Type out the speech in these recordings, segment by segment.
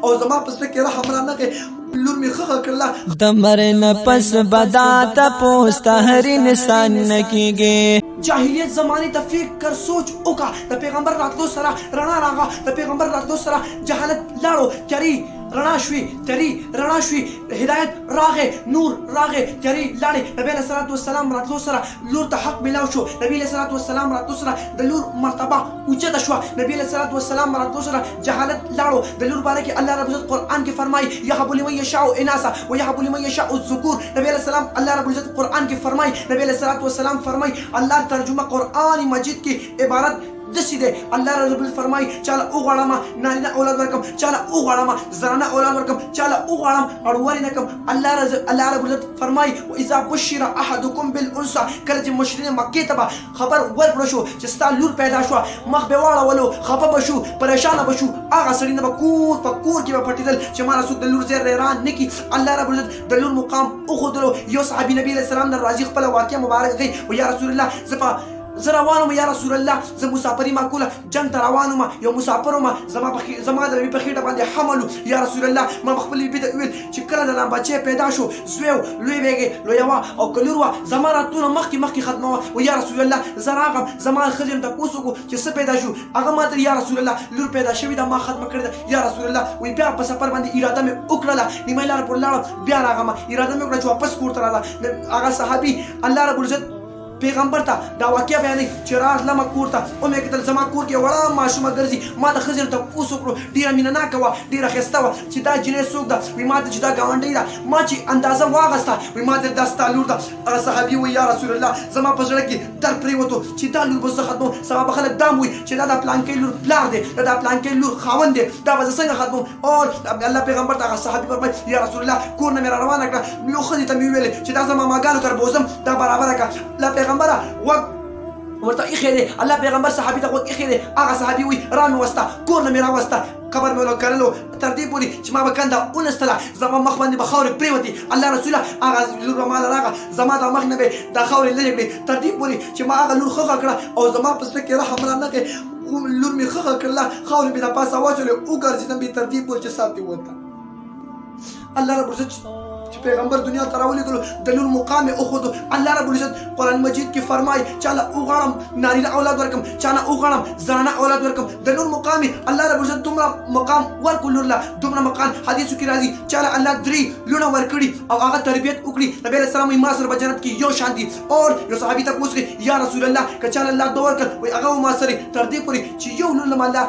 او زما پس کې رحم را نه لور می خخه کړله د مرنه پس بدات پوسټ هر انسان نکیږي جاهلیت زمانه ته فکر سوچ وکا د پیغمبر راتلو سره رڼا راغه د پیغمبر راتلو سره جهالت لاړو تیری رڼا شوي تیری رڼا شوي هدایت راغه نور راغه تیری لاړې نبی صلی الله علیه وسلم راتلو سره لور ته حق ملاو شو نبی صلی الله علیه وسلم راتلو سره د لور مرتبه اوچته شو نبی صلی الله علیه وسلم راتلو سره جهالت لاړو د لور باره کې الله رب العزت قرآن کې فرمایي یهب لمن یشاء اناسا ويهب لمن يشاء الذكور نبی علیہ السلام الله رب العزت قرآن کې فرمایي نبی علیہ السلام فرمایي الله ترجمه قرآن مجید کې عبارت دسی ده الله رب العزت فرمایي چاله وګړم نارینه اولاد ورکم چاله وګړم زنانه اولاد ورکم چاله وګړم اړوالي نکم الله رب العزت فرمایي واذا بشر احدكم بالانثى کله چې مشرین مکه ته خبر ورکړو شو چې ستا لور پیدا شو مخ به واړولو خفه بشو پریشان بشو هغه سړی نه کور په کور کې به پټیدل چې ما رسول د لور زیر ایران نکی الله رب العزت د لور مقام اخذلو یو صحابي نبی علیہ السلام د راضي خپل واقعه مبارک دی او یا رسول الله زه روانم یا رسول الله زه مسافري ما کوله جنګ ته روانم یو مسافر ما زما د ربي په خېټه باندې حملو یا رسول الله ما خپل بي ته ویل چې کله د لام بچي پیدا شو زویو لوی بیګي لویوا او کلوروا زما راتونه مخکې ختمه او یا رسول الله زه راغم زما خزم ته پوسو چې څه پیدا شو هغه ماته یا رسول الله لور پیدا شوی دا ما ختمه کړی یا رسول الله وی بیا په سفر باندې اراده مې وکړه نیمه لار پر لاړم بیا راغم اراده مې وکړه چې واپس کور ته راځم هغه صحابي الله رب العزت پیغمبر ته دا واقعیا بیانې چې راتلم کور ته او مې کتل زما کور کې وړه ماشومه ګرځي ما د ښځې ته پوس وکړو ډېره مینه ناکه وه ډېره ښایسته وه چې دا جنۍ څوک ده وایي ما ته چې دا ګاونډۍ ده ما چې اندازه واغسته وایي ما ته دا ستا لور ده هغه صحابي وایي یا رسول الله زما په زړه کې درد پرېوتو چې دا لور به زه ختموم سبا به خلک دا وایي چې دا د پلانکۍ لور پلار دی دا د پلانکۍ لور خاوند دی دا به زه څنګه ختموم او الله پیغمبر ته هغه صحابي فرمایي یا رسول الله کور نه مې را روانه کړه یو ښځې ته مې وویلې چې دا زما ماګانو ته بوزم دا برابره کړه الله پیغمبره ورته ایښی دی الله پیغمبر صحابي ته غوږ ایښی دی هغه صحابي وایي را مې وسته کور نه مې راوسته قبر مې ولو کرلو تر دې پورې چې ما به کنده ونستله زما مخ باندې به خاورې پرېوتې الله رسوله هغه لور به ما له راغه زما د مخ نه به دا خاورې لرې کړې تر دې پورې چې ما هغه لور خښه کړه او زما په زړه کې رحم رانغی لور مې خښه کړله خاورې مې د پاسه واچولې وګرځېدم بې تر دې پورې چې سات دې وته الله رب العزت چې پیغمبر دنیا ته راولېږلو د لور مقام یې وښودو الله رب العزت قرآن مجید کې فرمایي چاله وغواړم نارینه اولاد ورکړم چانه وغواړم زنانه اولاد ورکړم د لور مقام یې الله رب العزت دومره مقام ورکړو لور له دومره مقام حدیثو کې راځي چاله الله 3 لونه ورکړي او هغه تربیت وکړي نبی علیه السلام وایي ما سره به جنت کې یو شان دي اور یو صحابي ته پوښتنه یا رسول الله که چاله الله دوه ورکړل وایي هغه ما سره تر دې پورې چې یو لور له الله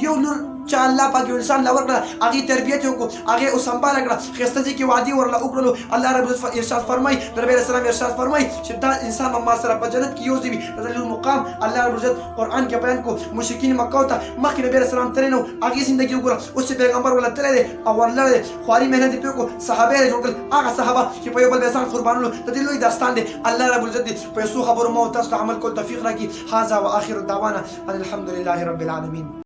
یو لور چې الله پاک یو انسان لا ورکړه هغې تربیت یې وکړو هغې وسنباله کړه ښایسته ځای کې وعدې ورله وکړلو الله رب العزت ارشاد فرمایي د نبي علیه السلام ارشاد فرمایي چې دا انسان به ما سره په جنت کې یو ځای وي د لور مقام الله رب العزت قرآن کې بیان کړو مشرکین مکو ته مخکې نبي علیه السلام تللی نه و هغې زندګي وګوره اوس چې پیغمبر ورله تللی دی او ورلری دی خواري محنت یې پرې وکړو صحابه یې جوړ کړل هغه صحابه چې په یو بل بېسان قربانولو د دې لوی داستان دی الله رب العزت دې په یو څو خبرو ما او تاسو ته عمل کولو توفیق راکړي هذا واخر دعوانا ان الحمد لله رب العالمین